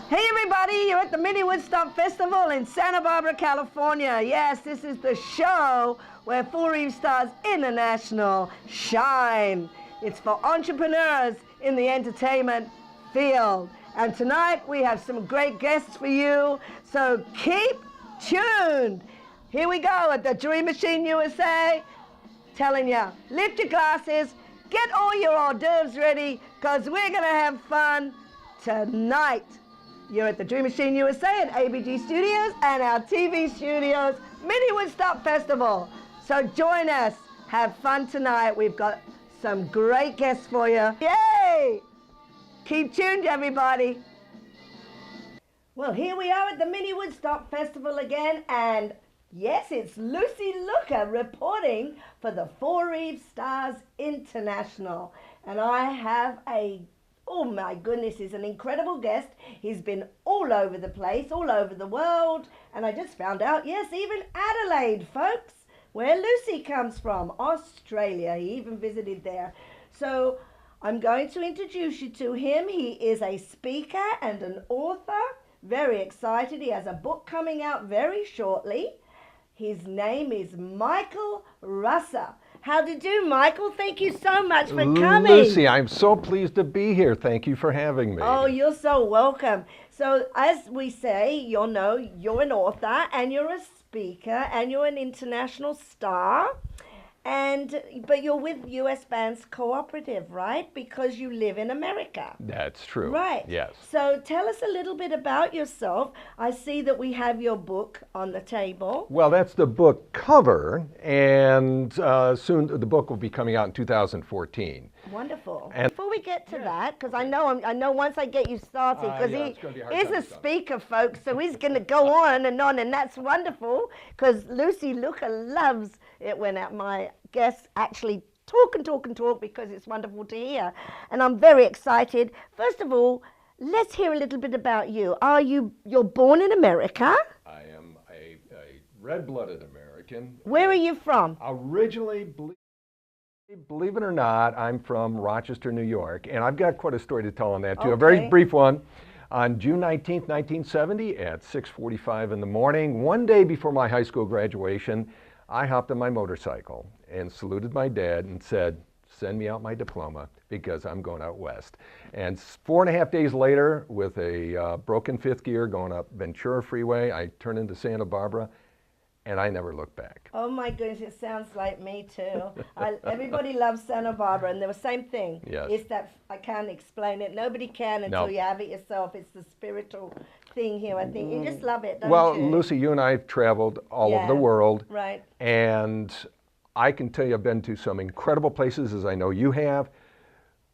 Hey everybody, you're at the Mini Woodstock Festival in Santa Barbara, California. Yes, this is the show where Foreave Stars International shine. It's for entrepreneurs in the entertainment field. And tonight we have some great guests for you, so keep tuned. Here we go at the Dream Machine USA, telling you, lift your glasses, get all your hors d'oeuvres ready, because we're gonna have fun tonight. You're at the Dream Machine USA at ABG Studios and our TV studios, Mini Woodstock Festival. So join us, have fun tonight. We've got some great guests for you. Yay! Keep tuned, everybody. Well, here we are at the Mini Woodstock Festival again, and yes, it's Lucy Looker reporting for the Foreave Stars International. And I have oh my goodness, he's an incredible guest. He's been all over the place, all over the world. And I just found out, yes, even Adelaide, folks, where Lucy comes from, Australia. He even visited there. So I'm going to introduce you to him. He is a speaker and an author. Very excited. He has a book coming out very shortly. His name is Michael Russer. How do you do, Michael? Thank you so much for coming. Lucy, I'm so pleased to be here. Thank you for having me. Oh, you're so welcome. So as we say, you'll know you're an author and you're a speaker and you're an international star. But you're with U.S. bands Cooperative, right? Because you live in America. That's true. Right. Yes. So tell us a little bit about yourself. I see that we have your book on the table. Well, that's the book cover, and soon the book will be coming out in 2014. Wonderful. And before we get to that, because I know once I get you started, because he's a speaker, folks, so he's going to go on, and that's wonderful, because Lucy Looker loves it when my guests actually talk and talk and talk, because it's wonderful to hear. And I'm very excited. First of all, let's hear a little bit about you. You're born in America? I am a red-blooded American. Where are you from? Originally, believe it or not, I'm from Rochester, New York, and I've got quite a story to tell on that too. Okay. A very brief one. On June 19th, 1970, at 6:45 in the morning, one day before my high school graduation, I hopped on my motorcycle and saluted my dad and said, "Send me out my diploma because I'm going out west." And 4.5 days later, with a broken fifth gear going up Ventura Freeway, I turned into Santa Barbara, and I never looked back. Oh my goodness, it sounds like me too. Everybody loves Santa Barbara, and the same thing. Yes. It's that, I can't explain it. Nobody can until you have it yourself. It's the spiritual thing here, I think. You just love it, don't you? Well, Lucy, you and I have traveled all over the world. Right. And I can tell you I've been to some incredible places, as I know you have,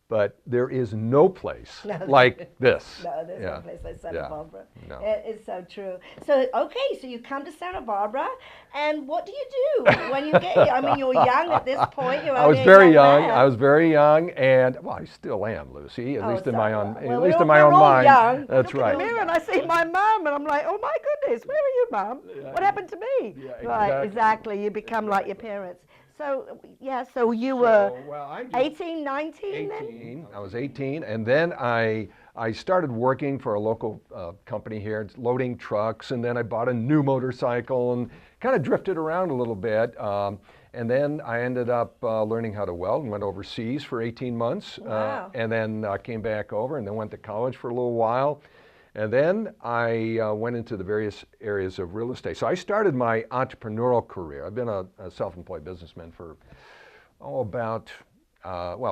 but there is no place like this. No, there's no place like Santa Barbara. No. It's so true. So, okay, so you come to Santa Barbara, and what do you do when you get here? I mean, you're young at this point. I was very young. I was very young, and well, I still am, Lucy. At least in my own, well, at least in my own mind. Young. That's Look right. in the mirror and I see my mom, and I'm like, oh my goodness, where are you, Mom? What happened to me? Yeah, Right, exactly. You become like your parents. So, yeah, so you were 18, 19 then? 18. I was 18, and then I started working for a local company here, loading trucks, and then I bought a new motorcycle and kind of drifted around a little bit. And then I ended up learning how to weld and went overseas for 18 months. Wow. And then came back over and then went to college for a little while. And then I went into the various areas of real estate. So I started my entrepreneurial career. I've been a self-employed businessman for,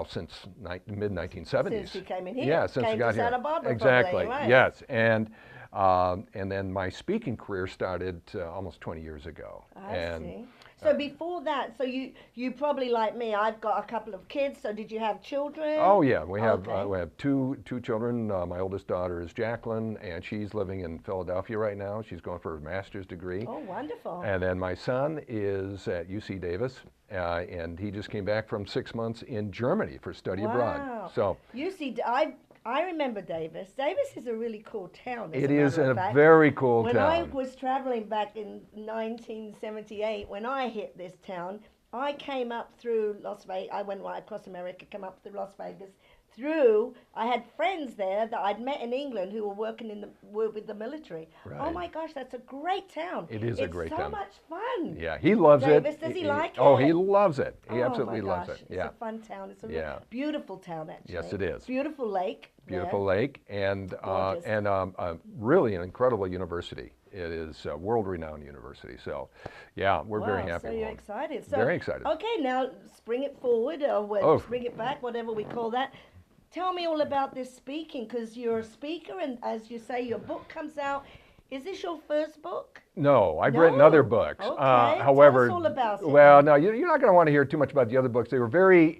since mid-1970s. Since you came in here. Yeah, since I got here. Santa Barbara, exactly, probably, right? yes. And then my speaking career started almost 20 years ago. I see. So before that, so you probably like me, I've got a couple of kids, so did you have children? Oh yeah, we have Okay. two children. My oldest daughter is Jacqueline, and she's living in Philadelphia right now. She's going for her master's degree. Oh, wonderful. And then my son is at UC Davis, and he just came back from 6 months in Germany for study abroad. Wow. So I remember Davis. Davis is a really cool town. it is a very cool when town. I was traveling back in 1978, when I hit this town, I came up through Las Vegas. I went right across America, came up through Las Vegas. I had friends there that I'd met in England who were working with the military. Right. Oh my gosh, that's a great town. It is a great town. It's so much fun. Yeah, he loves Davis, it. does he like Oh, it? he loves it. He Oh absolutely my loves gosh, it. Yeah. It's a fun town. It's a Yeah. beautiful town, actually. Yes, it is. Beautiful lake. Beautiful there. lake and Gorgeous. really an incredible university. It is a world-renowned university. So, yeah, we're very happy. So you're excited. So, very excited. Okay, now spring it forward or spring it back, whatever we call that. Tell me all about this speaking, because you're a speaker, and as you say, your book comes out. Is this your first book? No, I've written other books. Okay, however, tell us all about it. Well, no, you're not going to want to hear too much about the other books. They were very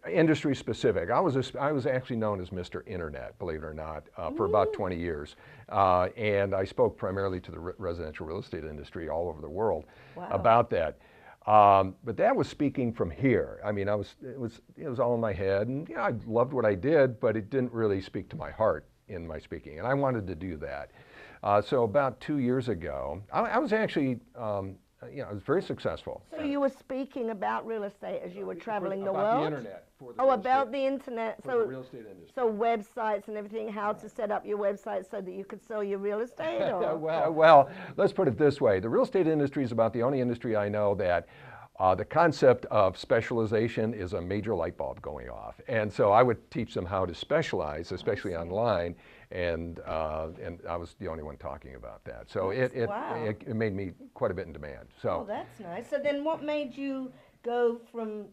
industry specific. I was actually known as Mr. Internet, believe it or not, for about 20 years, and I spoke primarily to the residential real estate industry all over the world about that. But that was speaking from here. I mean, it was all in my head, and I loved what I did, but it didn't really speak to my heart in my speaking, and I wanted to do that. So about 2 years ago, I was actually, I was very successful. So you were speaking about real estate as you were traveling the about world? the internet. About the internet. For the real estate industry. So websites and everything, how to set up your website so that you could sell your real estate? Or? Well, let's put it this way. The real estate industry is about the only industry I know that the concept of specialization is a major light bulb going off. And so I would teach them how to specialize, especially online, and I was the only one talking about that. So it made me quite a bit in demand. So that's nice. So then what made you go from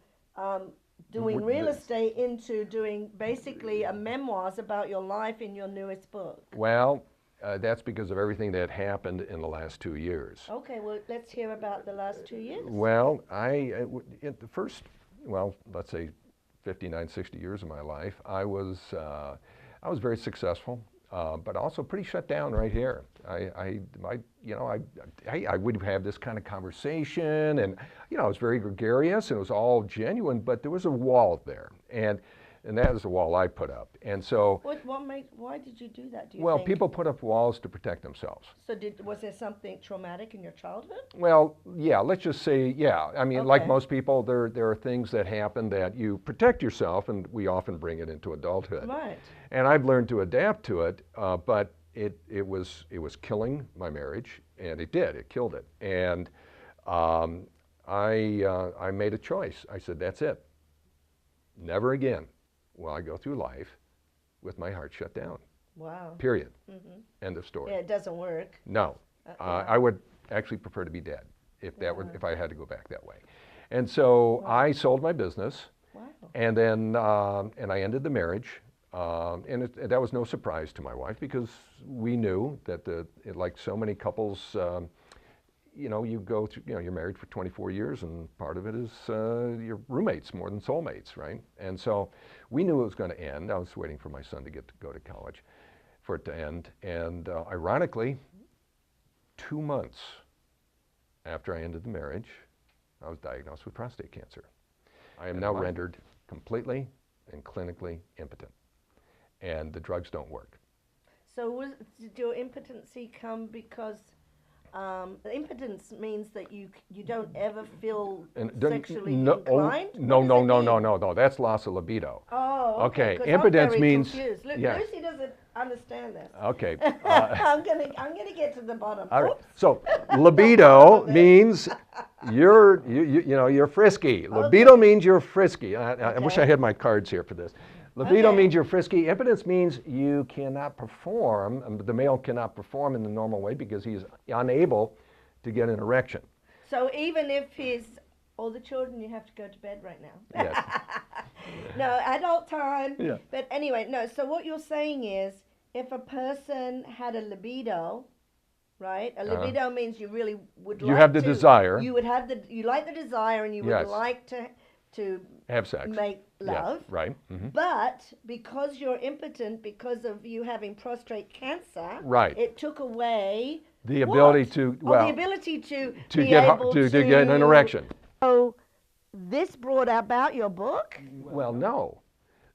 doing real estate into doing basically a memoirs about your life in your newest book? Well, that's because of everything that happened in the last 2 years. Okay, well, let's hear about the last 2 years. Well, the first, let's say 59, 60 years of my life, I was very successful, but also pretty shut down right here. I would have this kind of conversation, and I was very gregarious, and it was all genuine, but there was a wall there, and that is the wall I put up. And so, why did you do that? Do you think? People put up walls to protect themselves. So was there something traumatic in your childhood? Well, yeah, let's just say, yeah. I mean, like most people, there are things that happen that you protect yourself, and we often bring it into adulthood. Right. And I've learned to adapt to it, but it was killing my marriage, and it did. It killed it. And I made a choice. I said, that's it. Never again will I go through life with my heart shut down. Wow. Period. End of story. Yeah, it doesn't work. No. I would actually prefer to be dead if I had to go back that way. And so I sold my business. Wow. And then and I ended the marriage. And that was no surprise to my wife, because we knew that like so many couples, you go through, you're married for 24 years, and part of it is your roommates more than soulmates, right? And so we knew it was going to end. I was waiting for my son to go to college for it to end. And ironically, 2 months after I ended the marriage, I was diagnosed with prostate cancer. I am now rendered completely and clinically impotent, and the drugs don't work. So did your impotency come because impotence means that you don't ever feel sexually inclined? No. That's loss of libido. Oh, okay. 'Cause Impotence I'm very means confused. yeah. Lucy doesn't understand this. Okay. I'm gonna get to the bottom. All right. Oops. So libido means you're frisky. Libido means you're frisky. I wish I had my cards here for this. Libido means you're frisky. Impotence means you cannot perform, the male cannot perform in the normal way because he's unable to get an erection. So even if he's all the children, you have to go to bed right now. Yes. No, adult time. Yeah. But anyway, no, so what you're saying is if a person had a libido, right? A libido means you really would like to. You have the desire. You would have you like the desire and you would like to have sex. Make love. Yeah, right. Mm-hmm. But because you're impotent, because of you having prostate cancer, right. It took away the ability to the ability to get an erection. So this brought about your book? Well, no.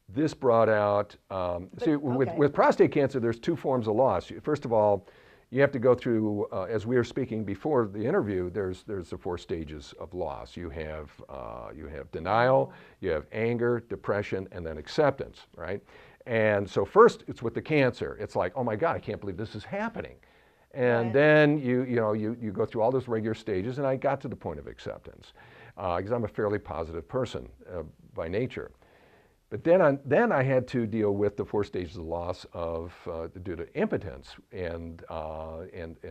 This brought out, with prostate cancer, there's two forms of loss. First of all, you have to go through, as we were speaking before the interview, there's the 4 stages of loss. You have denial, you have anger, depression, and then acceptance, right? And so first, it's with the cancer. It's like, oh my God, I can't believe this is happening. And then you go through all those regular stages, and I got to the point of acceptance because I'm a fairly positive person by nature. But then I had to deal with the 4 stages of loss due to impotence, and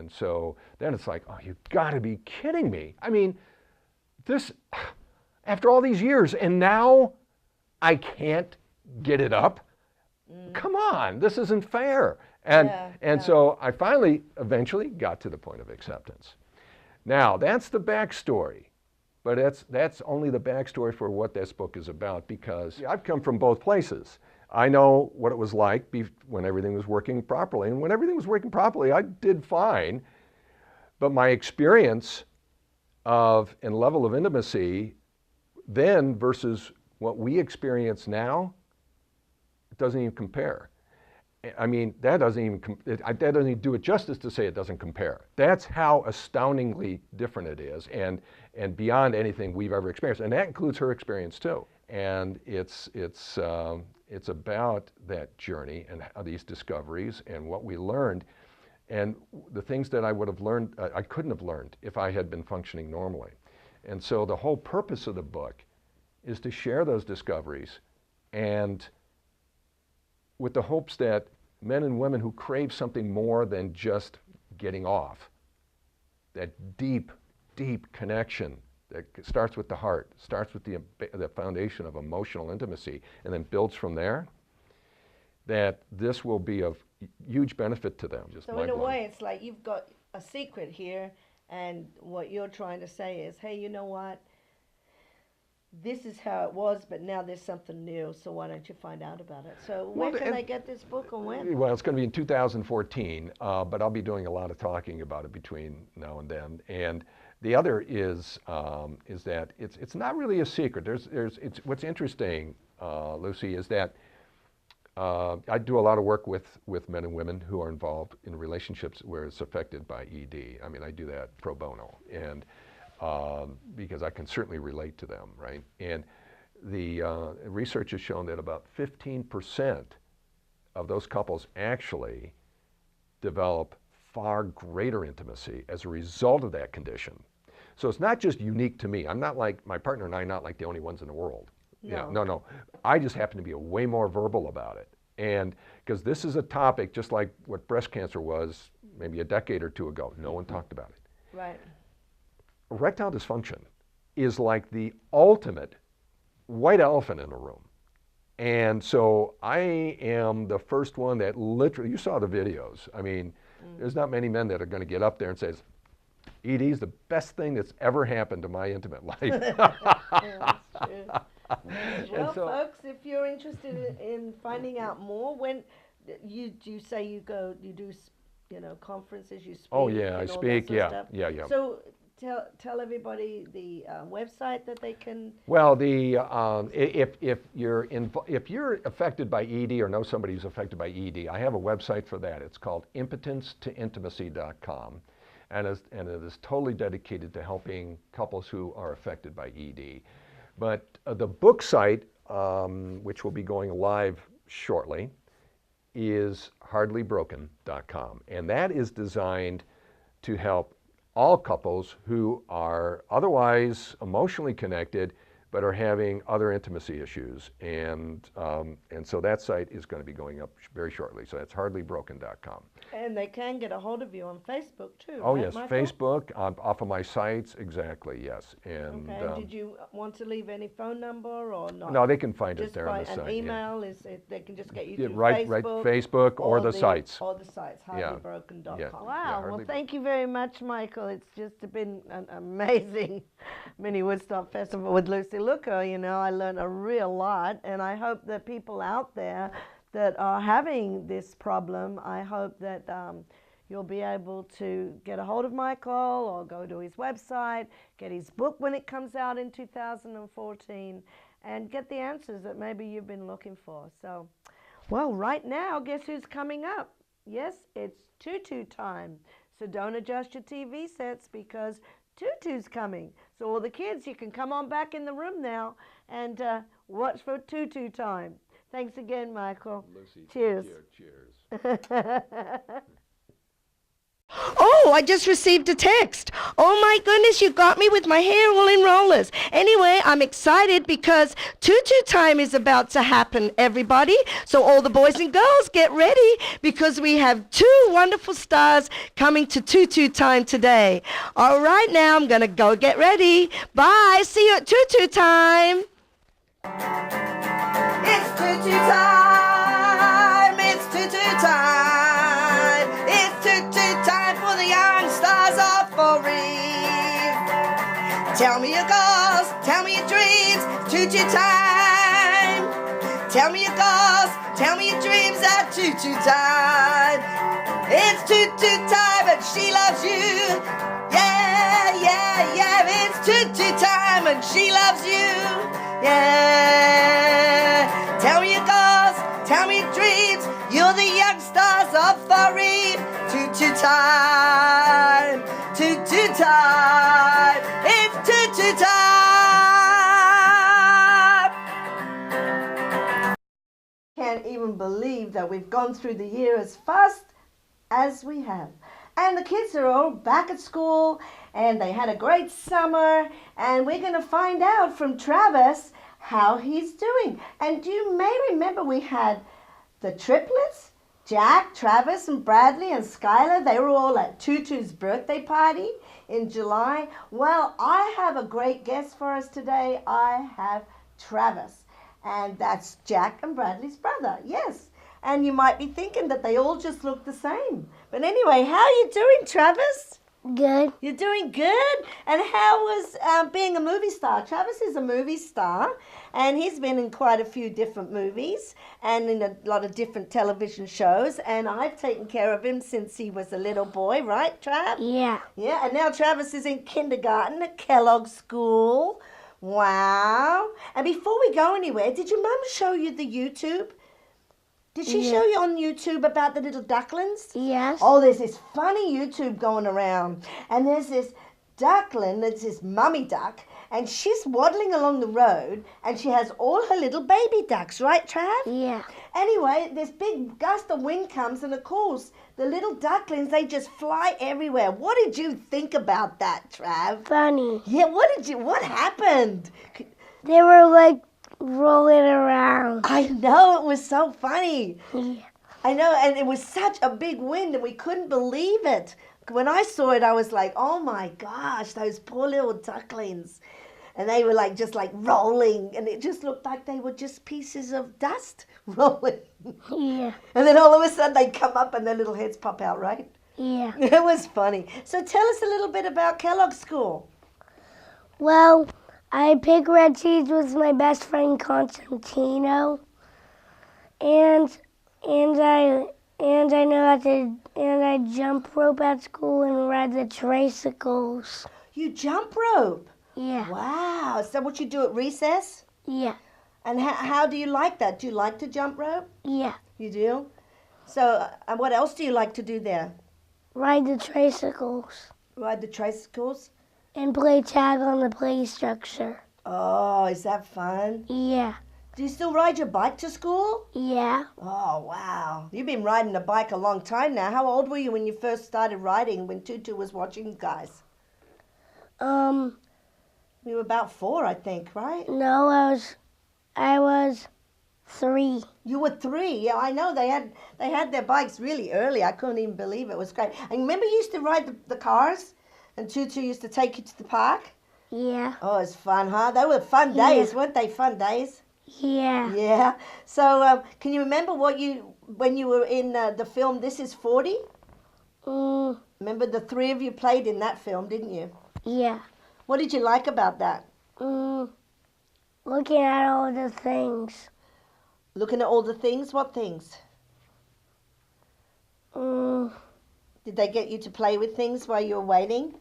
so then it's like, oh, you've got to be kidding me! I mean, this after all these years, and now I can't get it up. Come on, this isn't fair. And so I eventually got to the point of acceptance. Now that's the backstory. But that's only the backstory for what this book is about, because I've come from both places. I know what it was like when everything was working properly. And when everything was working properly, I did fine. But my experience and level of intimacy then versus what we experience now, it doesn't even compare. I mean, that doesn't even do it justice to say it doesn't compare. That's how astoundingly different it is, and beyond anything we've ever experienced. And that includes her experience too. And it's about that journey and these discoveries and what we learned, and the things that I would have learned, I couldn't have learned if I had been functioning normally. And so the whole purpose of the book is to share those discoveries, and with the hopes that men and women who crave something more than just getting off, that deep, deep connection that starts with the heart, starts with the foundation of emotional intimacy, and then builds from there, that this will be of huge benefit to them. So in a way, it's like you've got a secret here, and what you're trying to say is, hey, you know what? This is how it was, but now there's something new, so why don't you find out about it? So when can I get this book, and when? Well, it's going to be in 2014, but I'll be doing a lot of talking about it between now and then. And the other is that it's not really a secret. What's interesting, Lucy, is that I do a lot of work with men and women who are involved in relationships where it's affected by ED. I mean, I do that pro bono, and because I can certainly relate to them, right? And the research has shown that about 15% of those couples actually develop far greater intimacy as a result of that condition. So it's not just unique to me. I'm not like, my partner and I are not like the only ones in the world. No. Yeah, no. I just happen to be way more verbal about it. And because this is a topic, just like what breast cancer was maybe a decade or two ago, no one talked about it. Right. Erectile dysfunction is like the ultimate white elephant in the room. And so I am the first one that literally, you saw the videos. I mean, there's not many men that are going to get up there and say, ED is the best thing that's ever happened to my intimate life. Yeah, that's true. Well, folks, if you're interested in finding out more, when you say you do, conferences, you speak. Oh yeah, I speak. Yeah. So tell everybody the website that they can. Well, if you're affected by ED or know somebody who's affected by ED, I have a website for that. It's called impotencetointimacy.com, and it is totally dedicated to helping couples who are affected by ED. But the book site, which will be going live shortly, is hardlybroken.com, and that is designed to help all couples who are otherwise emotionally connected but are having other intimacy issues. And so that site is going to be going up very shortly. So that's hardlybroken.com. And they can get a hold of you on Facebook too. Oh, right, yes, Michael? Facebook, off of my sites, exactly, yes. And Okay. Did you want to leave any phone number or not? no, they can find it Just there by on the an site. Yeah. email they can just get you Yeah, through right, Facebook or the sites. Or the sites, Yeah. hardlybroken.com. Yeah. Wow. Yeah, Well, thank you very much, Michael. It's just been an amazing Mini Woodstock Festival with Lucy Looker. You know, I learned a real lot, and I hope that people out there that are having this problem, I hope that you'll be able to get a hold of Michael or go to his website, get his book when it comes out in 2014, and get the answers that maybe you've been looking for. So, well, right now, guess who's coming up? Yes, it's Tutu Time. So don't adjust your TV sets because Tutu's coming. So all the kids, you can come on back in the room now and watch for Tutu Time. Thanks again, Michael. Lucy, cheers. Cheers. Oh, I just received a text. Oh my goodness, you got me with my hair all in rollers. Anyway, I'm excited because Tutu Time is about to happen, everybody. So all the boys and girls, get ready because we have two wonderful stars coming to Tutu Time today. All right, now I'm going to go get ready. Bye. See you at Tutu Time. It's Tutu Time. It's Tutu Time. It's Tutu Time for the young stars of Foreave. Tell me your goals, tell me your dreams, Tutu Time. Tell me your goals, tell me your dreams at Tutu Time. It's Tutu Time and she loves you. Yeah, yeah, yeah. It's Tutu Time and she loves you. Yeah. Tell me your goals, tell me your dreams. You're the young stars of Foreave. Tutu Time, Tutu Time. It's Tutu Time. Can't even believe that we've gone through the year as fast as we have. And the kids are all back at school and they had a great summer, and we're going to find out from Travis how he's doing. And you may remember we had the triplets, Jack, Travis, and Bradley, and Skylar. They were all at Tutu's birthday party in July. Well, I have a great guest for us today. I have Travis, and that's Jack and Bradley's brother. Yes. And you might be thinking that they all just look the same. But anyway, how are you doing, Travis? Good. You're doing good? And how was being a movie star? Travis is a movie star, and he's been in quite a few different movies and in a lot of different television shows, and I've taken care of him since he was a little boy, right, Trav? Yeah. Yeah, and now Travis is in kindergarten at Kellogg School. Wow. And before we go anywhere, did your mum show you the YouTube? Did she show you on YouTube about the little ducklings? Yes. Oh, there's this funny YouTube going around. And there's this duckling, there's this mummy duck, and she's waddling along the road, and she has all her little baby ducks, right, Trav? Yeah. Anyway, this big gust of wind comes, and of course, the little ducklings, they just fly everywhere. What did you think about that, Trav? Funny. Yeah, what happened? They were like rolling around. I know, it was so funny. Yeah. I know, and it was such a big wind, and we couldn't believe it. When I saw it, I was like, oh my gosh, those poor little ducklings. And they were like, just like rolling, and it just looked like they were just pieces of dust rolling. Yeah. And then all of a sudden they come up and their little heads pop out, right? Yeah. It was funny. So tell us a little bit about Kellogg School. Well, I pick red cheese with my best friend Constantino, and I know how to, and I jump rope at school and ride the tricycles. You jump rope? Yeah. Wow. Is that what you do at recess? Yeah. And how do you like that? Do you like to jump rope? Yeah. You do? So what else do you like to do there? Ride the tricycles Ride the tricycles? and play tag on the play structure. Oh, is that fun? Yeah. Do you still ride your bike to school? Yeah. Oh, wow. You've been riding a bike a long time now. How old were you when you first started riding, when Tutu was watching you guys? You were about 4, I think, right? No, I was 3. You were 3. Yeah, I know. They had their bikes really early. I couldn't even believe it. It was great. And remember you used to ride the cars? And Tutu used to take you to the park? Yeah. Oh, it was fun, huh? They were fun days, weren't they? Fun days? Yeah. Yeah. So, can you remember when you were in the film This Is 40? Remember the 3 of you played in that film, didn't you? Yeah. What did you like about that? Looking at all the things. Looking at all the things? What things? Did they get you to play with things while you were waiting?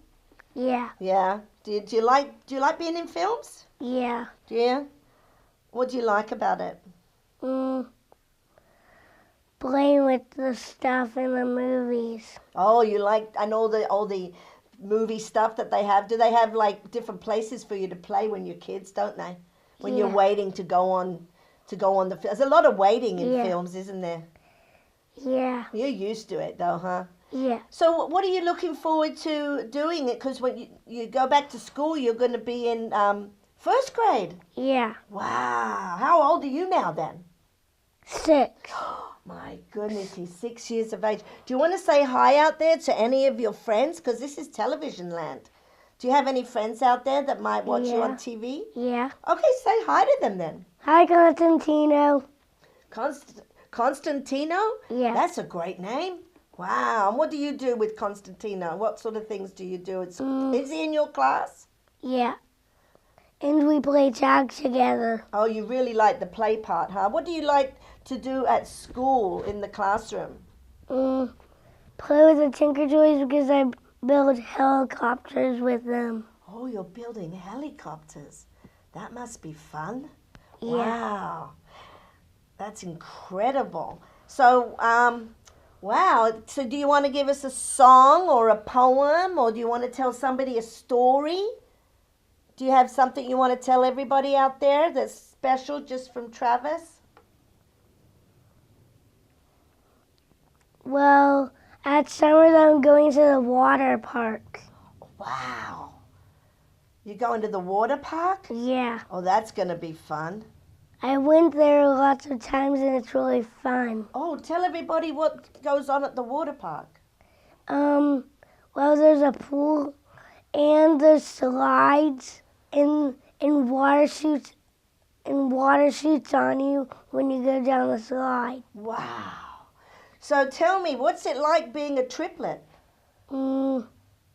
Yeah. Yeah. Do you like being in films? Yeah. Do you? What do you like about it? Playing with the stuff in the movies. Oh, you like, and all the movie stuff that they have. Do they have like different places for you to play when you're kids, don't they? When you're waiting to go on the film. There's a lot of waiting in films, isn't there? Yeah. You're used to it though, huh? Yeah. So what are you looking forward to doing it? Because when you go back to school, you're going to be in first grade. Yeah. Wow. How old are you now then? 6. My goodness, he's 6 years of age. Do you want to say hi out there to any of your friends? Because this is television land. Do you have any friends out there that might watch you on TV? Yeah. Okay, say hi to them then. Hi, Constantino. Constantino? Yeah. That's a great name. Wow. And what do you do with Constantino? What sort of things do you do? Is he in your class? Yeah. And we play tag together. Oh, you really like the play part, huh? What do you like to do at school in the classroom? Play with the Tinker Toys because I build helicopters with them. Oh, you're building helicopters. That must be fun. Yeah. Wow. That's incredible. So, wow. So do you want to give us a song or a poem, or do you want to tell somebody a story? Do you have something you want to tell everybody out there that's special just from Travis? Well, at summer I'm going to the water park. Wow. You're going to the water park? Yeah. Oh, that's going to be fun. I went there lots of times and it's really fun. Oh, tell everybody what goes on at the water park. Well, there's a pool and there's slides and water shoots on you when you go down the slide. Wow. So tell me, what's it like being a triplet? Do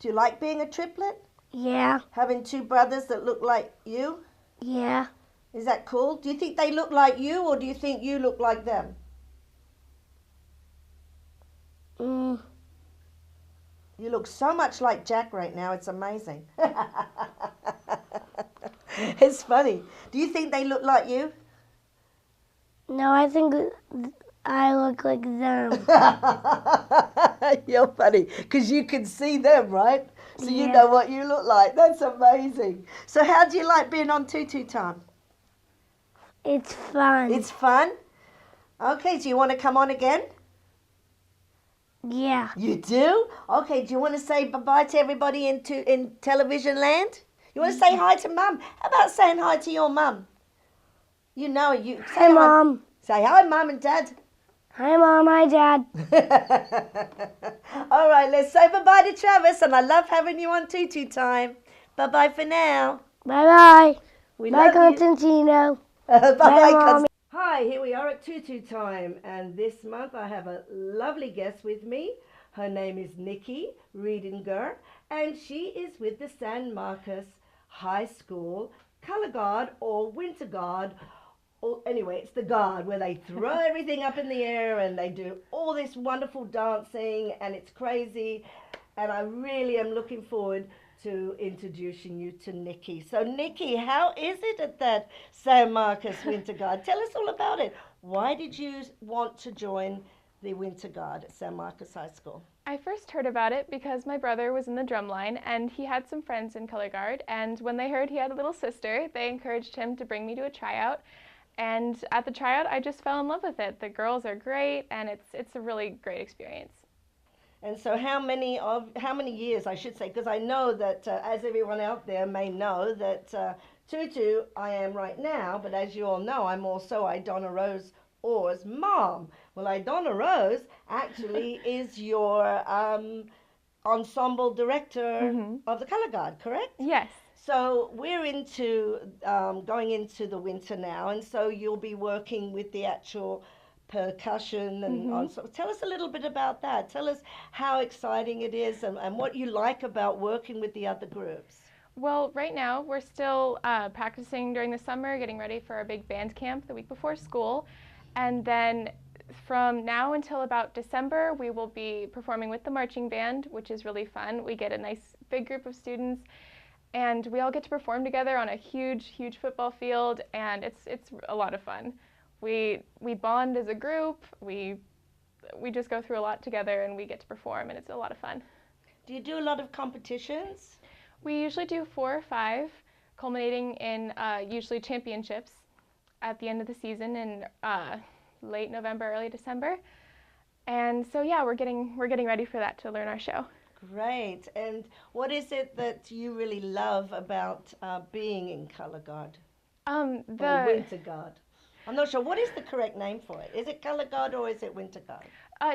you like being a triplet? Yeah. Having 2 brothers that look like you? Yeah. Is that cool? Do you think they look like you, or do you think you look like them? You look so much like Jack right now, it's amazing. It's funny. Do you think they look like you? No, I think I look like them. You're funny, because you can see them, right? So you Yeah. know what you look like. That's amazing. So how do you like being on Tutu Time? It's fun. It's fun? Okay, do you want to come on again? Yeah. You do? Okay, do you want to say bye-bye to everybody in television land? You want to say hi to Mum? How about saying hi to your mum? You know you. Say Hi, Mom. Say hi, Mum and Dad. Hi, Mom. Hi, Dad. All right, let's say bye-bye to Travis, and I love having you on Tutu Time. Bye-bye for now. Bye-bye. We Bye, love you. Constantino. Bye-bye, Bye, Mommy. Hi, here we are at Tutu Time, and this month I have a lovely guest with me. Her name is Nikki Riedinger, and she is with the San Marcos High School Color Guard or Winter Guard. Or, anyway, it's the guard where they throw everything up in the air and they do all this wonderful dancing, and it's crazy. And I really am looking forward to introducing you to Nikki. So Nikki, how is it at that San Marcos Winter Guard? Tell us all about it. Why did you want to join the Winter Guard at San Marcos High School? I first heard about it because my brother was in the drum line and he had some friends in color guard, and when they heard he had a little sister, they encouraged him to bring me to a tryout. And at the tryout, I just fell in love with it. The girls are great, and it's a really great experience. And so how many years, I should say, because I know that, as everyone out there may know, that Tutu, I am right now, but as you all know, I'm also Idonna Rose Orr's mom. Well, Idonna Rose actually is your ensemble director of the Color Guard, correct? Yes. So we're into going into the winter now, and so you'll be working with the actual percussion and so tell us a little bit about that. Tell us how exciting it is and what you like about working with the other groups. Well, right now we're still practicing during the summer, getting ready for our big band camp the week before school, and then from now until about December we will be performing with the marching band, which is really fun. We get a nice big group of students, and we all get to perform together on a huge football field, and it's a lot of fun. We bond as a group, we just go through a lot together, and we get to perform, and it's a lot of fun. Do you do a lot of competitions? We usually do 4 or 5, culminating in usually championships at the end of the season in late November, early December. And so yeah, we're getting ready for that to learn our show. Great. And what is it that you really love about being in Color Guard? Or Winter Guard? I'm not sure. What is the correct name for it? Is it Color Guard or is it Winter Guard?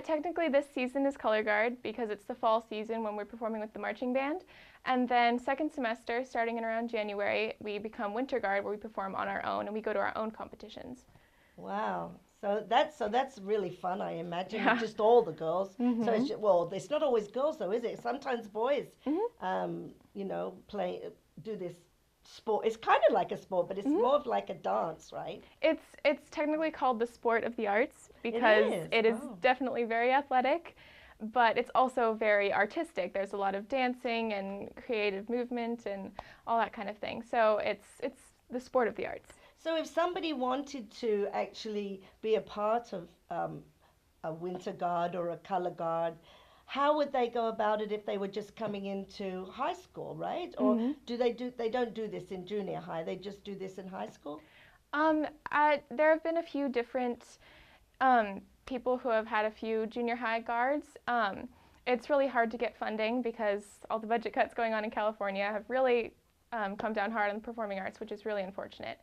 Technically this season is Color Guard because it's the fall season when we're performing with the marching band. And then second semester, starting in around January, we become Winter Guard, where we perform on our own and we go to our own competitions. Wow. So that's really fun, I imagine, with just all the girls. So it's not always girls though, is it? Sometimes boys, you know, do this sport. It's kind of like a sport, but it's more of like a dance, right? It's technically called the sport of the arts because it is definitely very athletic, but it's also very artistic. There's a lot of dancing and creative movement and all that kind of thing. So it's the sport of the arts. So if somebody wanted to actually be a part of a Winter Guard or a Color Guard, how would they go about it if they were just coming into high school, right? Or they don't do this in junior high, they just do this in high school? There have been a few different people who have had a few junior high guards. It's really hard to get funding because all the budget cuts going on in California have really come down hard on the performing arts, which is really unfortunate.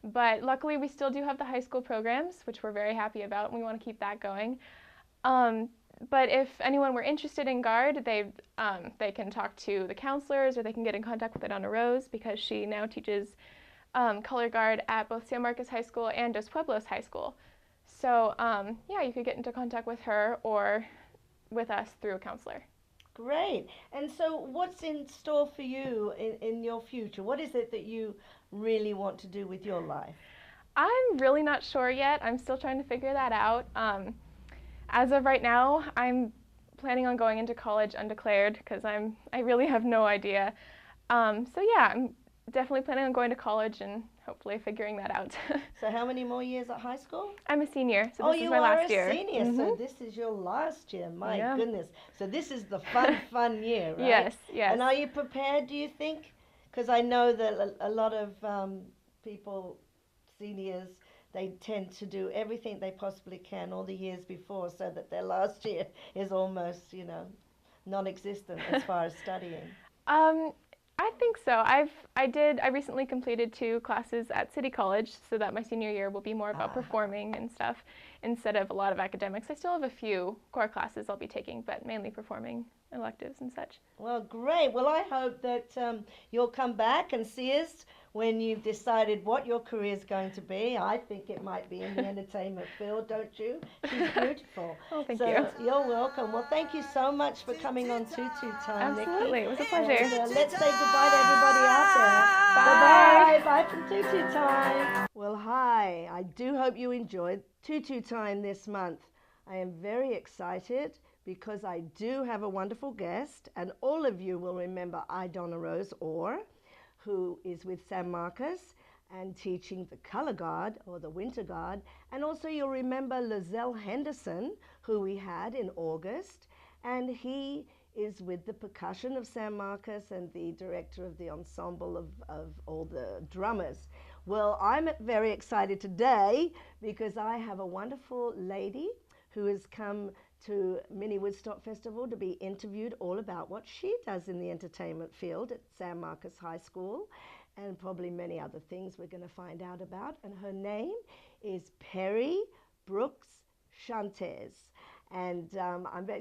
But luckily we still do have the high school programs, which we're very happy about, and we want to keep that going. But if anyone were interested in Guard, they can talk to the counselors, or they can get in contact with Idonna Rose because she now teaches Color Guard at both San Marcos High School and Dos Pueblos High School. So yeah, you could get into contact with her or with us through a counselor. Great. And so what's in store for you in your future? What is it that you really want to do with your life? I'm really not sure yet. I'm still trying to figure that out. As of right now, I'm planning on going into college undeclared because I really have no idea. So yeah, I'm definitely planning on going to college and hopefully figuring that out. So how many more years at high school? I'm a senior, so this is my last year. Oh, you are a senior, so this is your last year. My goodness. So this is the fun year, right? Yes, yes. And are you prepared, do you think? Because I know that a lot of people, seniors, they tend to do everything they possibly can all the years before so that their last year is almost, you know, non-existent as far as studying. I think so. I recently completed 2 classes at City College, so that my senior year will be more about performing and stuff instead of a lot of academics. I still have a few core classes I'll be taking, but mainly performing electives and such. Well, great. Well, I hope that you'll come back and see us when you've decided what your career is going to be. I think it might be in the entertainment field, don't you? She's beautiful. Oh, thank you. You're welcome. Well, thank you so much for coming on Tutu Time, Absolutely. Nikki. It was a pleasure. And, let's say goodbye to everybody out there. Bye. Bye-bye. Bye from Tutu Time. Well, hi. I do hope you enjoyed Tutu Time this month. I am very excited because I do have a wonderful guest, and all of you will remember Idonna Rose Orr, who is with San Marcos and teaching the Color Guard or the Winter Guard. And also you'll remember Lozelle Henderson, who we had in August, and he is with the percussion of San Marcos and the director of the ensemble of all the drummers. Well, I'm very excited today because I have a wonderful lady who has come to Mini Woodstock Festival to be interviewed all about what she does in the entertainment field at San Marcos High School, and probably many other things we're going to find out about. And her name is Perry Brooks Shantes. And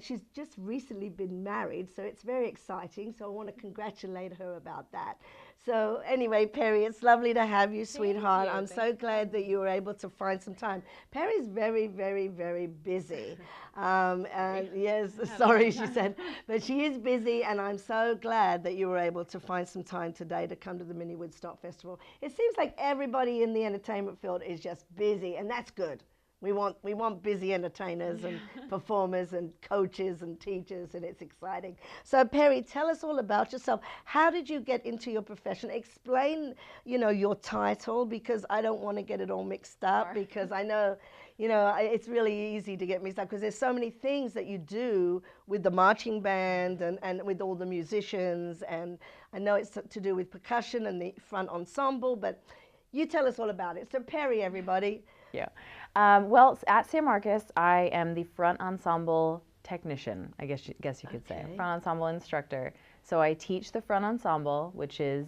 she's just recently been married, so it's very exciting. So I want to congratulate her about that. So anyway, Perry, it's lovely to have you, sweetheart. I'm so glad that you were able to find some time. Perry's very, very, very busy. And yes, sorry, she said, but she is busy, and I'm so glad that you were able to find some time today to come to the Mini Woodstock Festival. It seems like everybody in the entertainment field is just busy, and that's good. We want busy entertainers and performers and coaches and teachers, and it's exciting. So Perry, tell us all about yourself. How did you get into your profession? Explain, your title, because I don't want to get it all mixed up, because I know, it's really easy to get mixed up because there's so many things that you do with the marching band and with all the musicians, and I know it's to do with percussion and the front ensemble, but you tell us all about it. So Perry, everybody. Yeah. Well, at San Marcos, I am the front ensemble technician, I guess you could say, front ensemble instructor. So I teach the front ensemble, which is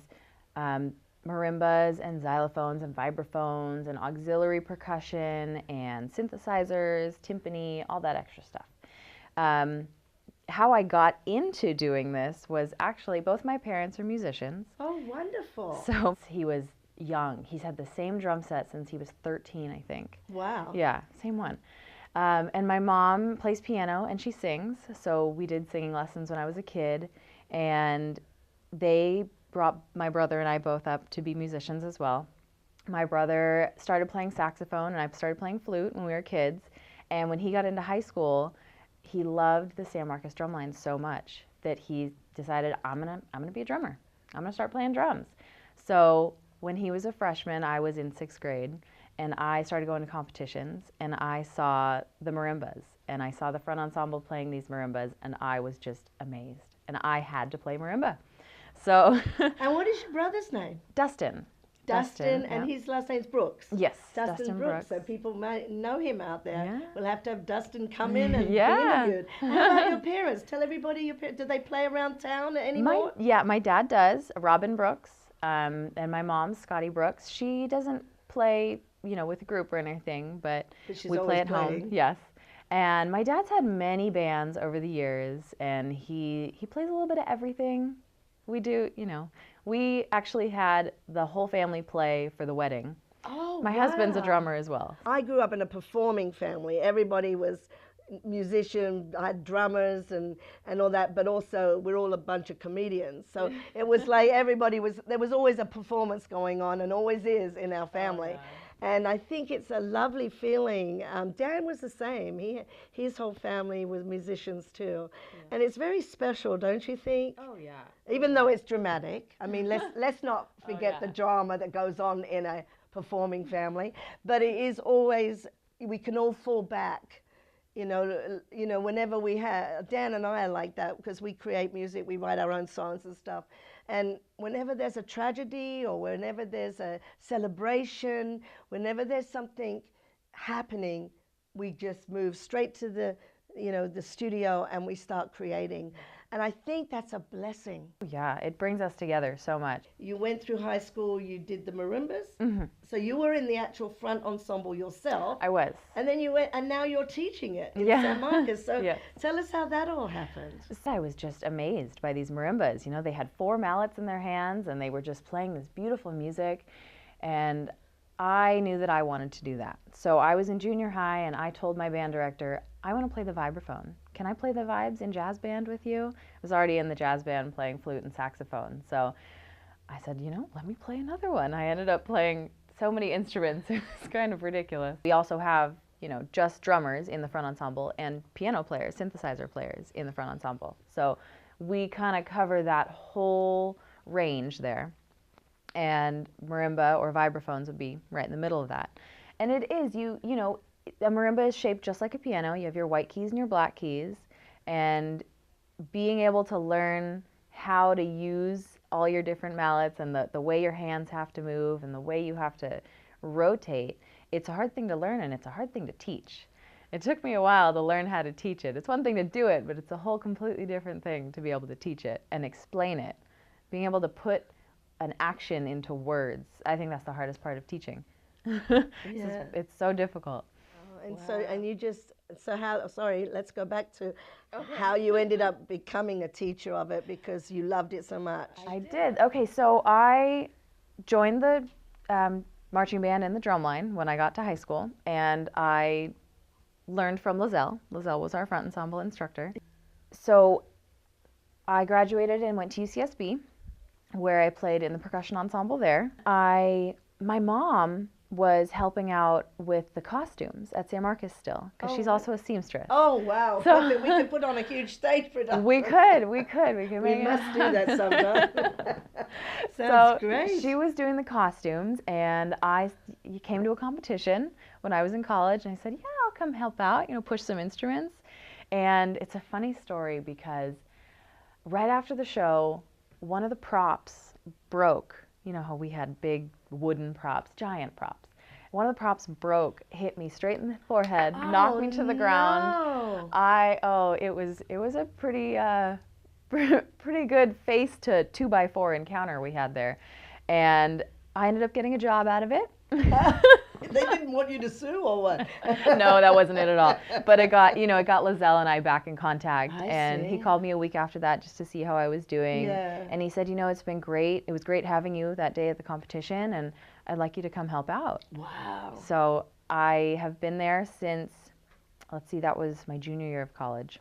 marimbas and xylophones and vibraphones and auxiliary percussion and synthesizers, timpani, all that extra stuff. How I got into doing this was actually both my parents are musicians. Oh, wonderful. So he was young. He's had the same drum set since he was 13, I think. Wow. Yeah, same one. And my mom plays piano and she sings, so we did singing lessons when I was a kid, and they brought my brother and I both up to be musicians as well. My brother started playing saxophone and I started playing flute when we were kids, and when he got into high school, he loved the San Marcos drumline so much that he decided, I'm gonna be a drummer. I'm gonna start playing drums. So when he was a freshman, I was in 6th grade, and I started going to competitions, and I saw the marimbas, and I saw the front ensemble playing these marimbas, and I was just amazed, and I had to play marimba. So. And what is your brother's name? Dustin. Dustin, yeah. And his last name's Brooks. Yes, Dustin Brooks. So people might know him out there. Yeah. We'll have to have Dustin come in and Yeah. be interviewed. How about your parents? Tell everybody your parents. Do they play around town anymore? My dad does. Robin Brooks. And my mom, Scotty Brooks, she doesn't play, with a group or anything, but we play at home. Yes. And my dad's had many bands over the years, and he plays a little bit of everything. We do, we actually had the whole family play for the wedding. Oh, my husband's a drummer as well. I grew up in a performing family. Everybody was musician, I had drummers and all that, but also we're all a bunch of comedians. So it was like there was always a performance going on, and always is in our family. And I think it's a lovely feeling. Dan was the same. His whole family was musicians too. Yeah. And it's very special, don't you think? Oh, yeah. Even though it's dramatic. I mean, let's not forget the drama that goes on in a performing family. But it is always, we can all fall back. Whenever we have, Dan and I are like that because we create music, we write our own songs and stuff. And whenever there's a tragedy or whenever there's a celebration, whenever there's something happening, we just move straight to the studio and we start creating. And I think that's a blessing. Yeah, it brings us together so much. You went through high school, you did the marimbas. Mm-hmm. So you were in the actual front ensemble yourself. I was. And then you went, and now you're teaching it in Yeah. San Marcos. So Yeah. Tell us how that all happened. I was just amazed by these marimbas. They had 4 mallets in their hands, and they were just playing this beautiful music. And I knew that I wanted to do that. So I was in junior high, and I told my band director, I want to play the vibraphone. Can I play the vibes in jazz band with you? I was already in the jazz band playing flute and saxophone. So I said, let me play another one. I ended up playing so many instruments. It was kind of ridiculous. We also have, just drummers in the front ensemble and piano players, synthesizer players in the front ensemble. So we kind of cover that whole range there. And marimba or vibraphones would be right in the middle of that. And it is, a marimba is shaped just like a piano. You have your white keys and your black keys. And being able to learn how to use all your different mallets and the way your hands have to move and the way you have to rotate, it's a hard thing to learn and it's a hard thing to teach. It took me a while to learn how to teach it. It's one thing to do it, but it's a whole completely different thing to be able to teach it and explain it. Being able to put an action into words, I think that's the hardest part of teaching. It's so difficult. And let's go back to how you ended up becoming a teacher of it because you loved it so much. I did. Okay, so I joined the marching band and the drumline when I got to high school, and I learned from Lizelle. Lizelle was our front ensemble instructor. So I graduated and went to UCSB, where I played in the percussion ensemble there. My mom was helping out with the costumes at San Marcos still, because she's also a seamstress. Oh, wow. So we could put on a huge stage production. We could make We must do that sometime. So great. she was doing the costumes, and I came to a competition when I was in college, and I said, yeah, I'll come help out, push some instruments. And it's a funny story because right after the show, one of the props broke. You know how we had big wooden props, giant props. One of the props broke, hit me straight in the forehead, knocked me to the ground. It was a pretty pretty good face to 2x4 encounter we had there, and I ended up getting a job out of it. They didn't want you to sue or what? No, that wasn't it at all. But it got Lizelle and I back in contact, and see. he called me a week after that just to see how I was doing. Yeah. And he said, it's been great. It was great having you that day at the competition, and I'd like you to come help out. Wow. So I have been there since, that was my junior year of college.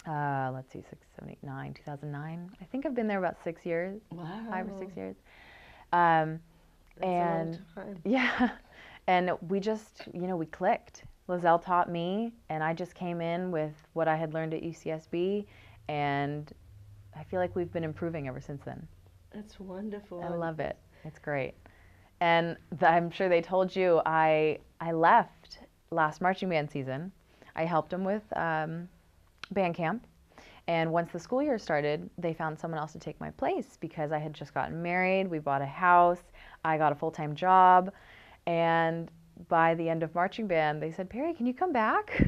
6, 7, 8, 9, 2009. I think I've been there about 6 years. Wow. 5 or 6 years. That's a long time. Yeah. And we just, we clicked. Lizelle taught me, and I just came in with what I had learned at UCSB, and I feel like we've been improving ever since then. That's wonderful. I love it. It's great. And I'm sure they told you I left last marching band season. I helped them with band camp, and once the school year started, they found someone else to take my place because I had just gotten married, we bought a house, I got a full-time job. And by the end of marching band, they said, Perry, can you come back?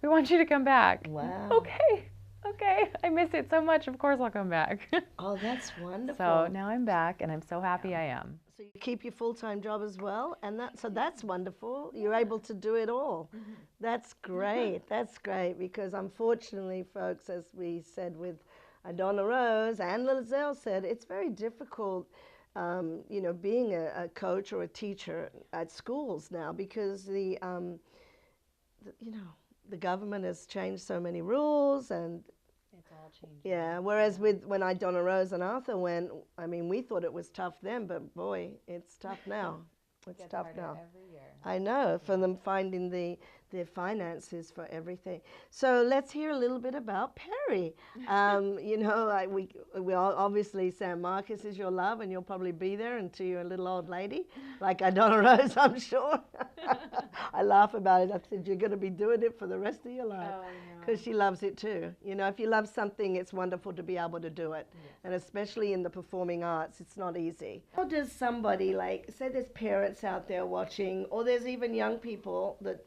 We want you to come back. Wow. Okay. I miss it so much. Of course I'll come back. Oh, that's wonderful. So now I'm back, and I'm so happy I am. So you keep your full-time job as well, and that's wonderful. You're able to do it all. Mm-hmm. That's great. That's great, because unfortunately, folks, as we said with Donna Rose and Lizelle said, it's very difficult being a coach or a teacher at schools now, because the government has changed so many rules, and it's all changed. Yeah, whereas when Donna Rose and Arthur went, we thought it was tough then, but boy, it's tough now. It's tough now. Every year. I know, for them finding the finances for everything. So let's hear a little bit about Perry. We obviously, San Marcos is your love, and you'll probably be there until you're a little old lady, like Donna Rose, I'm sure. I laugh about it. I said, you're going to be doing it for the rest of your life, because she loves it too. If you love something, it's wonderful to be able to do it. Yes. And especially in the performing arts, it's not easy. How does somebody, say there's parents out there watching, or there's even young people that,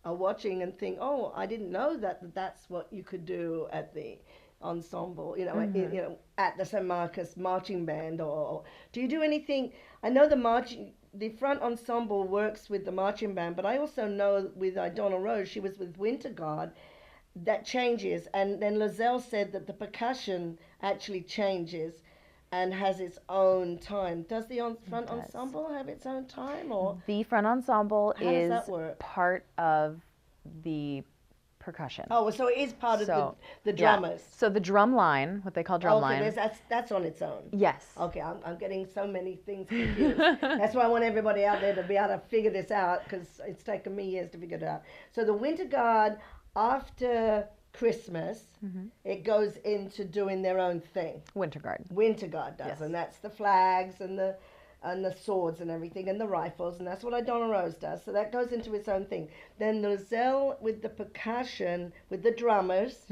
are watching and think, oh, I didn't know that's what you could do at the ensemble, at the San Marcos marching band, or do you do anything? I know the front ensemble works with the marching band, but I also know with Donna Rose, she was with Winter Guard, that changes, and then Lizelle said that the percussion actually changes and has its own time. Does the front ensemble have its own time, or the front ensemble does that work? Part of the percussion? Oh, so it is part of the drummers. Yeah. So the drum line, what they call drum line. That's on its own. Yes. Okay, I'm getting so many things confused. That's why I want everybody out there to be able to figure this out, because it's taken me years to figure it out. So the Winter Guard, after Christmas, it goes into doing their own thing. Winter Guard does, yes. And that's the flags and the swords and everything and the rifles, and that's what Donna Rose does. So that goes into its own thing. Then Lizelle with the percussion, with the drummers.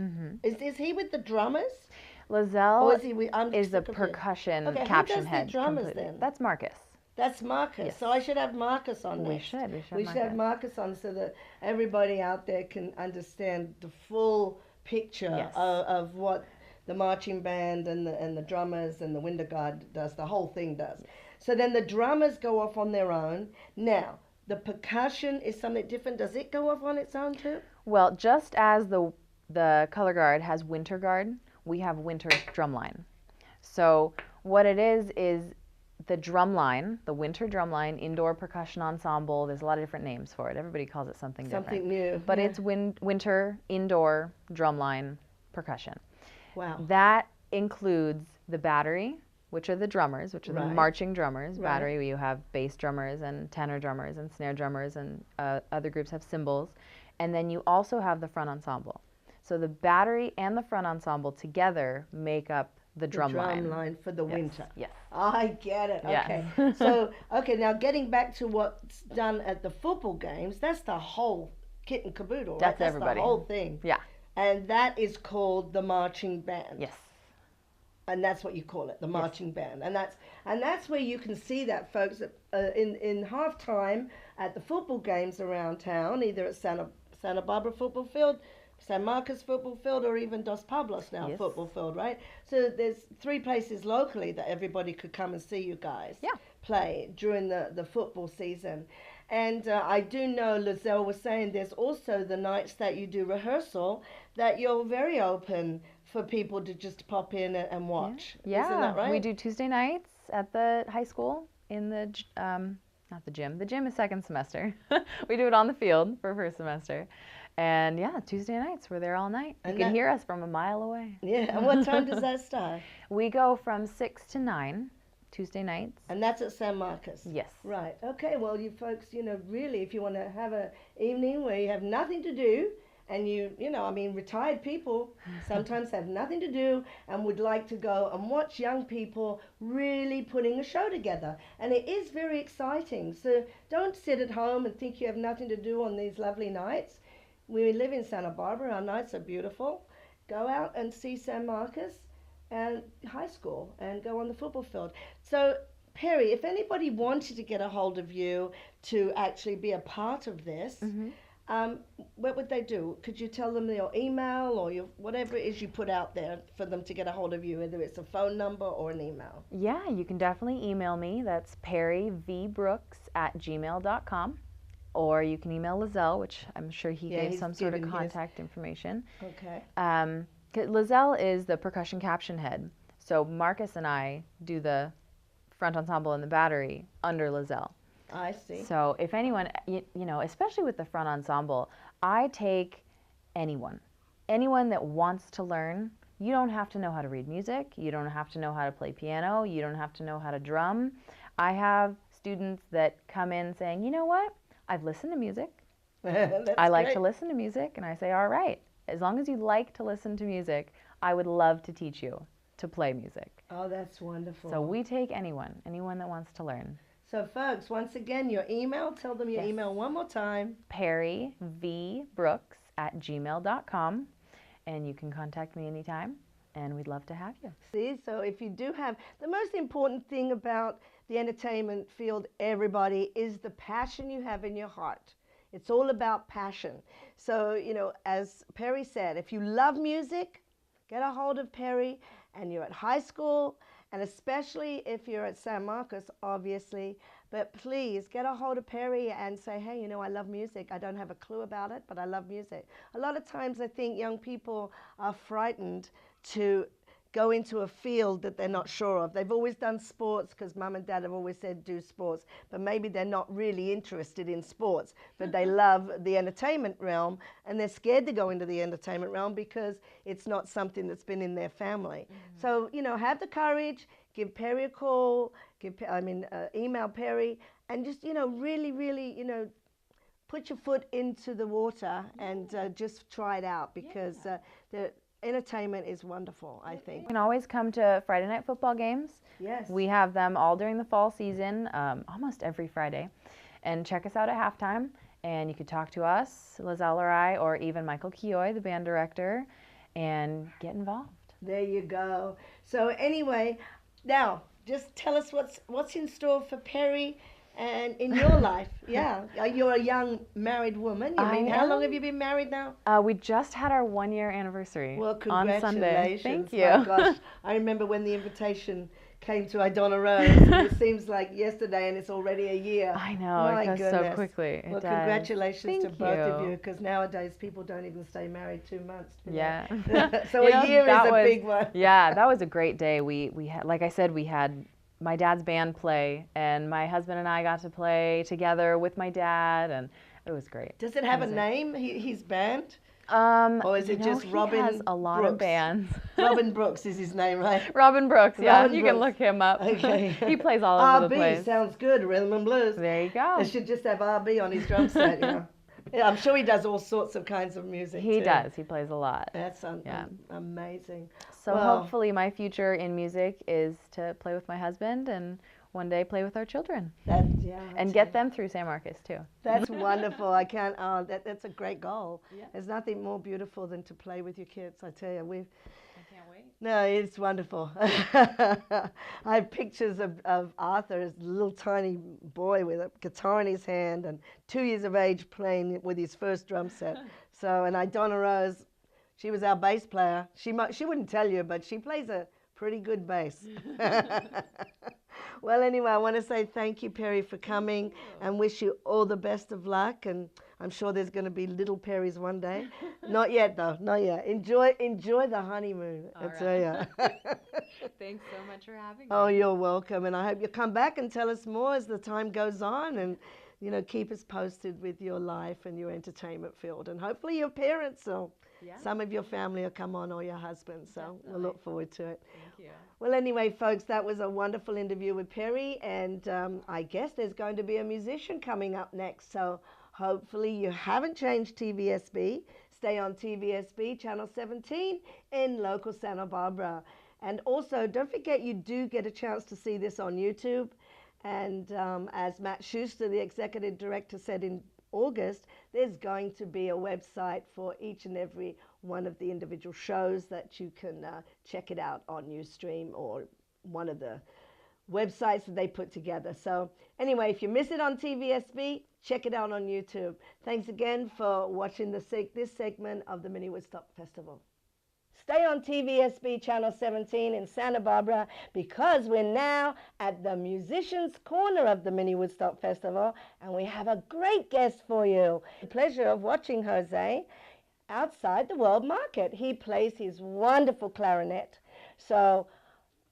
Is he with the drummers? Lizelle Or is he, I'm is just the confused. percussion Okay, who caption does the head. drummers completely. then? That's Marcus. That's Marcus. Yes. So I should have Marcus on We next. should. We should have Marcus on so that everybody out there can understand the full picture Yes. of what the marching band and the drummers and the window guard does. The whole thing does. Yes. So then the drummers go off on their own. Now, the percussion is something different. Does it go off on its own too? Well, just as the color guard has winter guard, we have winter drumline. So what it is the drumline, the winter drumline, indoor percussion ensemble. There's a lot of different names for it. Everybody calls it something different. Something new. But yeah. it's winter indoor drumline percussion. Wow. That includes the battery, which are the drummers, which are the Right. marching drummers. Right. Battery, where you have bass drummers and tenor drummers and snare drummers, and other groups have cymbals. And then you also have the front ensemble. So the battery and the front ensemble together make up the drum line. Drum line for the Yes. winter. Yes. I get it. Yes. Okay. So, okay, now getting back to what's done at the football games, that's the whole kit and caboodle, right? That's everybody. The whole thing. Yeah. And that is called the marching band. Yes. And that's what you call it, the marching band. And that's where you can see that, folks, in halftime at the football games around town, either at Santa Barbara football field, San Marcos football field, or even Dos Pablos now Yes. football field, right? So there's 3 places locally that everybody could come and see you guys play during the football season. And I do know Lizelle was saying there's also the nights that you do rehearsal that you're very open for people to just pop in and watch. Yeah. Isn't that right? We do Tuesday nights at the high school in the, not the gym. The gym is second semester. We do it on the field for first semester. And yeah, Tuesday nights, we're there all night. You can hear us from a mile away. Yeah, and what time does that start? We go from 6 to 9, Tuesday nights. And that's at San Marcos? Yes. Right, okay, well, you folks, really, if you want to have an evening where you have nothing to do, and retired people sometimes have nothing to do and would like to go and watch young people really putting a show together. And it is very exciting. So don't sit at home and think you have nothing to do on these lovely nights. We live in Santa Barbara. Our nights are beautiful. Go out and see San Marcos and high school and go on the football field. So, Perry, if anybody wanted to get a hold of you to actually be a part of this, what would they do? Could you tell them your email or whatever it is you put out there for them to get a hold of you, whether it's a phone number or an email? Yeah, you can definitely email me. That's perryvbrooks@gmail.com. Or you can email Lizelle, which I'm sure he gave some sort of contact information. Okay. Lizelle is the percussion caption head. So Marcus and I do the front ensemble and the battery under Lizelle. I see. So if anyone, especially with the front ensemble, I take anyone that wants to learn. You don't have to know how to read music. You don't have to know how to play piano. You don't have to know how to drum. I have students that come in saying, you know what? I've listened to music. I like to listen to music. And I say, all right, as long as you like to listen to music, I would love to teach you to play music. Oh, that's wonderful. So we take anyone that wants to learn. So, folks, once again, your email, tell them your email one more time. perryvbrooks@gmail.com. And you can contact me anytime, and we'd love to have you. See, so if you do have, the most important thing about the entertainment field, everybody, is the passion you have in your heart. It's all about passion. So, as Perry said, if you love music, get a hold of Perry, and you're at high school, and especially if you're at San Marcos, obviously, but please get a hold of Perry and say, hey, I love music. I don't have a clue about it, but I love music. A lot of times I think young people are frightened to go into a field that they're not sure of. They've always done sports because mum and dad have always said do sports, but maybe they're not really interested in sports, but they love the entertainment realm, and they're scared to go into the entertainment realm because it's not something that's been in their family. So, have the courage, give Perry a call, email Perry, and just, really, put your foot into the water and just try it out because the entertainment is wonderful, I think. You can always come to Friday night football games. Yes. We have them all during the fall season, almost every Friday. And check us out at halftime. And you could talk to us, Lizelle or I, or even Michael Kioy, the band director, and get involved. There you go. So anyway, now just tell us what's in store for Perry and in your life. Yeah, you're a young married woman. How long have you been married now? We just had our 1-year anniversary Well, on Sunday. congratulations. Thank you. My gosh, I remember when the invitation came to Idonna Rose. It seems like yesterday, and it's already a year. I know, My it goes goodness. so quickly. Well, It does. congratulations to Thank both of you. you, because nowadays people don't even stay married 2 months. Do they? Yeah. So You know, a year is that a was- big one. Yeah, that was a great day. We had, like I said, we had my dad's band play, and my husband and I got to play together with my dad, and it was great. Does it have a name, his band? Or is it You know, just he Robin has a lot of Brooks? bands. Robin Brooks is his name, right? Robin Brooks, yeah, Robin you Brooks. can look him up. Okay. He plays all over the RB place. sounds good, rhythm and blues. There you go. They should just have RB on his drum set, you know. Yeah, I'm sure he does all sorts of kinds of music. He too. does. He plays a lot. That's Yeah. amazing. So Well, hopefully my future in music is to play with my husband and one day play with our children and get them through San Marcos too. That's wonderful. I can't. That's a great goal. Yeah. There's nothing more beautiful than to play with your kids. I tell you, I can't wait. No, it's wonderful. I have pictures of Arthur as a little tiny boy with a guitar in his hand and 2 years of age playing with his first drum set. So, and Idonna Rose, she was our bass player. She wouldn't tell you, but she plays a pretty good bass. Well, anyway, I want to say thank you, Perry, for coming and wish you all the best of luck. And I'm sure there's going to be little Perrys one day. Not yet, though. Not yet. Enjoy the honeymoon. I tell you. Thanks so much for having me. Oh, you're welcome. And I hope you come back and tell us more as the time goes on, and keep us posted with your life and your entertainment field. And hopefully your parents or some of your family will come on, or your husband. So we'll look forward to it. Thank you. Well, anyway, folks, that was a wonderful interview with Perry, and I guess there's going to be a musician coming up next. So hopefully you haven't changed TVSB. Stay on TVSB, Channel 17 in local Santa Barbara. And also, don't forget, you do get a chance to see this on YouTube. And as Matt Schuster, the executive director, said in August, there's going to be a website for each and every one of the individual shows that you can check it out on Ustream or one of the websites that they put together. So anyway, if you miss it on TVSB, check it out on YouTube. Thanks again for watching this segment of the Mini Woodstock Festival. Stay on TVSB Channel 17 in Santa Barbara, because we're now at the Musicians Corner of the Mini Woodstock Festival, and we have a great guest for you. The pleasure of watching Jose outside the World Market. He plays his wonderful clarinet. So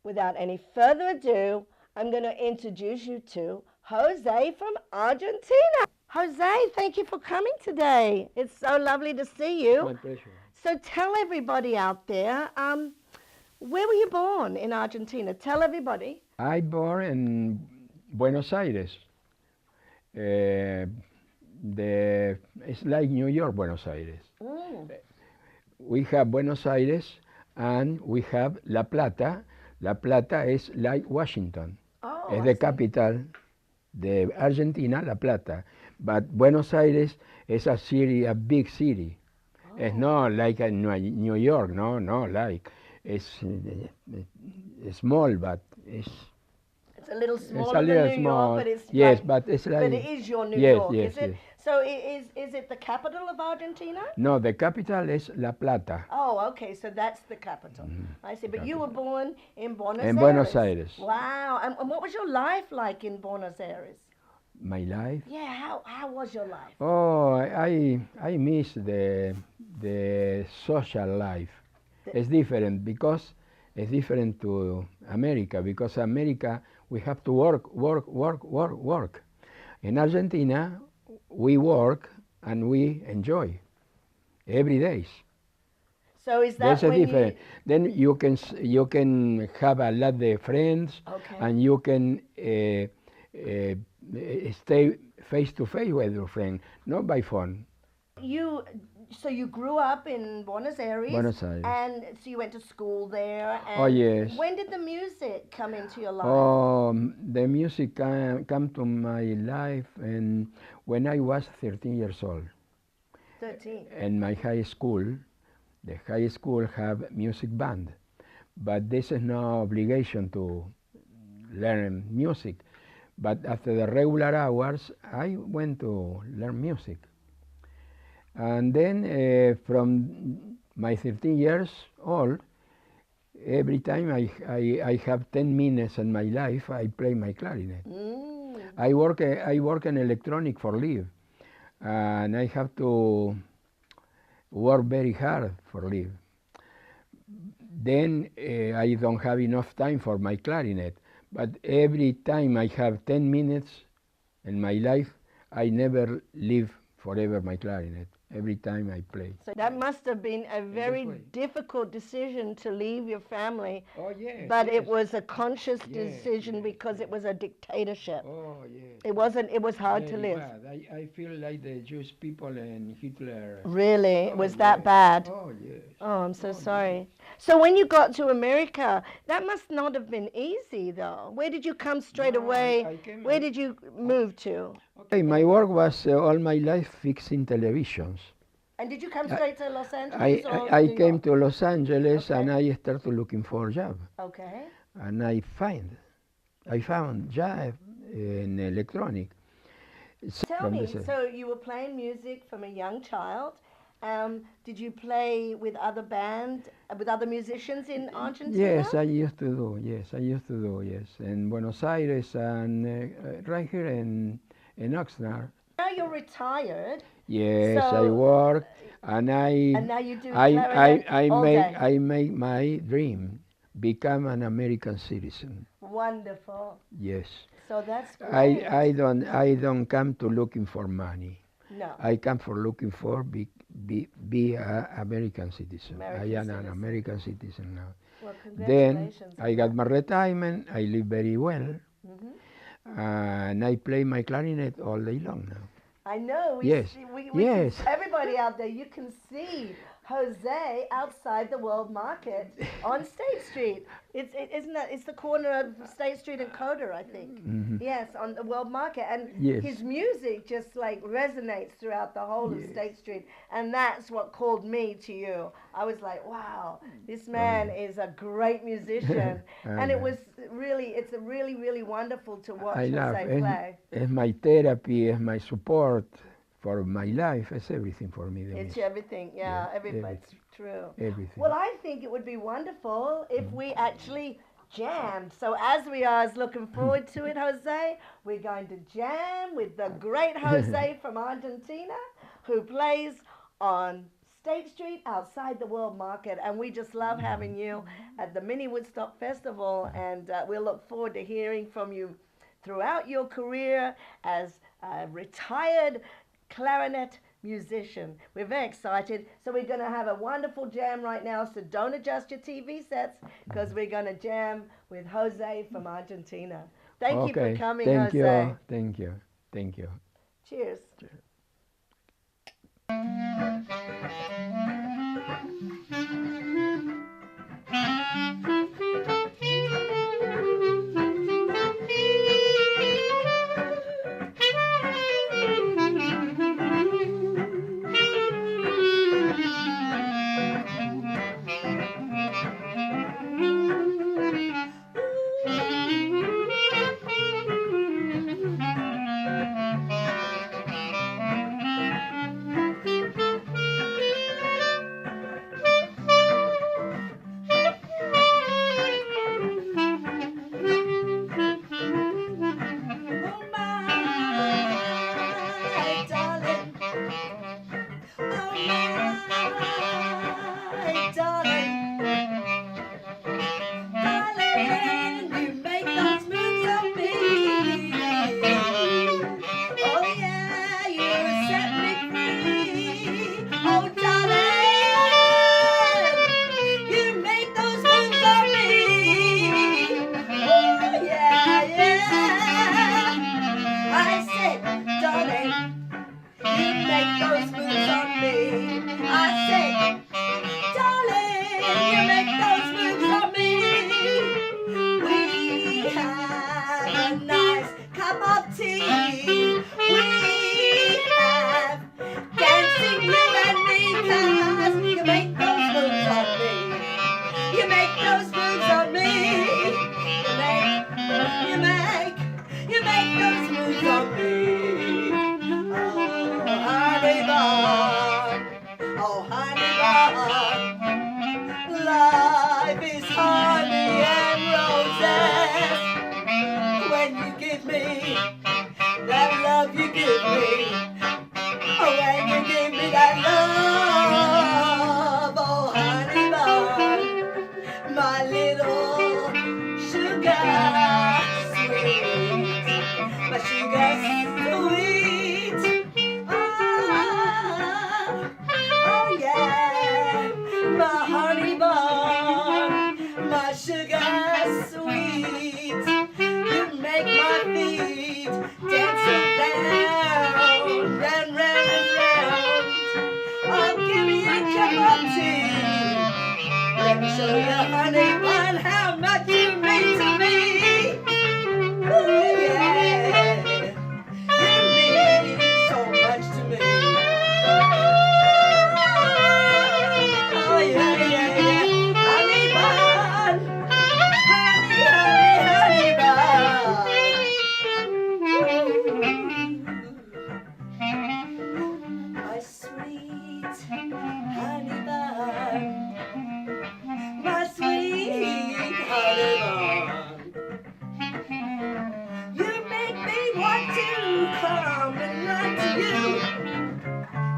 without any further ado, I'm going to introduce you to Jose from Argentina. Jose, thank you for coming today. It's so lovely to see you. My pleasure. So tell everybody out there, where were you born in Argentina? Tell everybody. I born in Buenos Aires. It's like New York, Buenos Aires. We have Buenos Aires and we have La Plata. La Plata is like Washington. Es the capital de Argentina, La Plata. But Buenos Aires is a city, a big city. It's not like New York, no, like it's small, but it's a little smaller a little than New small. York, but it's Yes, like, but it's like. but it is your New yes, York, yes, is it? yes. So is it the capital of Argentina? No, the capital is La Plata. Oh, okay, so that's the capital. I see, but you were born in Buenos Aires. In Buenos Aires. Wow, and what was your life like in Buenos Aires? My life. Yeah, how was your life? Oh, I miss the social life. It's different because it's different to America, because America we have to work. In Argentina we work and we enjoy every day. So is that That's a when different. Then you can have a lot of friends, Okay. and you can stay face to face with your friend, not by phone. So you grew up in Buenos Aires. Buenos Aires. And so you went to school there. And Oh, yes. When did the music come into your life? The music come to my life, and when I was 13 years old. 13. In my high school, the high school have music band, but this is no obligation to learn music. But after the regular hours, I went to learn music. And then from my 13 years old, every time I have 10 minutes in my life, I play my clarinet. I work in electronic for live, and I have to work very hard for live. Then I don't have enough time for my clarinet, but every time I have 10 minutes in my life, I never leave forever my clarinet. Every time I play. So that must have been a very difficult decision to leave your family. Oh, yes. But yes. it was a conscious Yes, decision yes, because it was a dictatorship. Oh, yes. It was hard to Very live. bad. I feel like the Jewish people and Hitler. Really? It Oh, was that yes. bad? Oh, yes. Oh, I'm so Oh, sorry. So when you got to America, that must not have been easy, though. Where did you come straight No, away? I came- Where did you move to? Okay, my work was all my life fixing televisions. And did you come straight to Los Angeles? I New came York? to Los Angeles and Okay. I started looking for a job. Okay. And I found job in electronic. Tell From me, the- so you were playing music from a young child. Did you play with other bands, with other musicians in Argentina? Yes, I used to do. Yes, I used to do. Yes, in Buenos Aires and right here in Oxnard. Now you're retired. Yes, I So- work and And now you do clarinet all day. I make my dream become an American citizen. Wonderful. Yes, So that's great. I don't come to looking for money. No. I come for looking for be a American citizen. American I am an citizen. American citizen now. Well, Then congratulations. I got my retirement. I live very well, Mm-hmm. and I play my clarinet all day long now. I know. Yes. We Yes. everybody out there, you can see Jose outside the World Market on State Street. Isn't that? It's the corner of State Street and Coda, I think. Yes, on the World Market, and Yes. his music just like resonates throughout the whole of Yes. State Street, and that's what called me to you. I was like, wow, this man is a great musician, and it was it's really wonderful to watch I love Jose play. it's my therapy, it's my support for my life. It's everything for me. The It's music. everything, yeah, everything. it's true. Everything. Well, I think it would be wonderful if we actually jammed. So as we are looking forward to it, Jose, we're going to jam with the great Jose from Argentina, who plays on State Street outside the World Market. And we just love having you at the Mini Woodstock Festival, and we'll look forward to hearing from you throughout your career as a retired clarinet musician. We're very excited. So we're going to have a wonderful jam right now. So don't adjust your TV sets, because we're going to jam with Jose from Argentina. Thank you for coming, Thank Jose. you. Thank you. Thank you. Cheers. You make those moves that love you give me. Oh, when you give me that love, oh honey bun, my little sugar sweet, my sugar sweet. Oh yeah, my honey bun, my sugar sweet. You make my feet dance around and round and round. Oh, give me a cup of tea. Let me show you, honey bun, how much you mean to me. Ooh, yeah, you mean so much to me. Oh, yeah, yeah, yeah. Honey bun, honey, honey, honey bun. My sweet honey bun. My sweet honey bun, you make me want to come and run to you.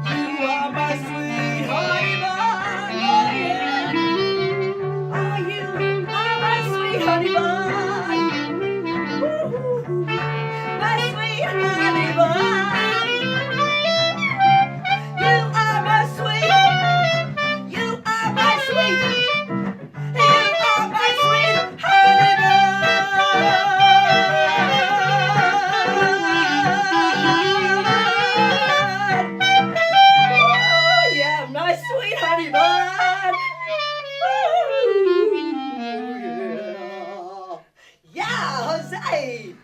You are my sweet honey bun, oh yeah. Oh, you are my sweet honey bun. Ooh, my sweet honey bun. You are my sweet. You are my sweet. You are my sweet honey bun. Oh, yeah, my sweet honey bun. Ooh, yeah. Yeah, Jose.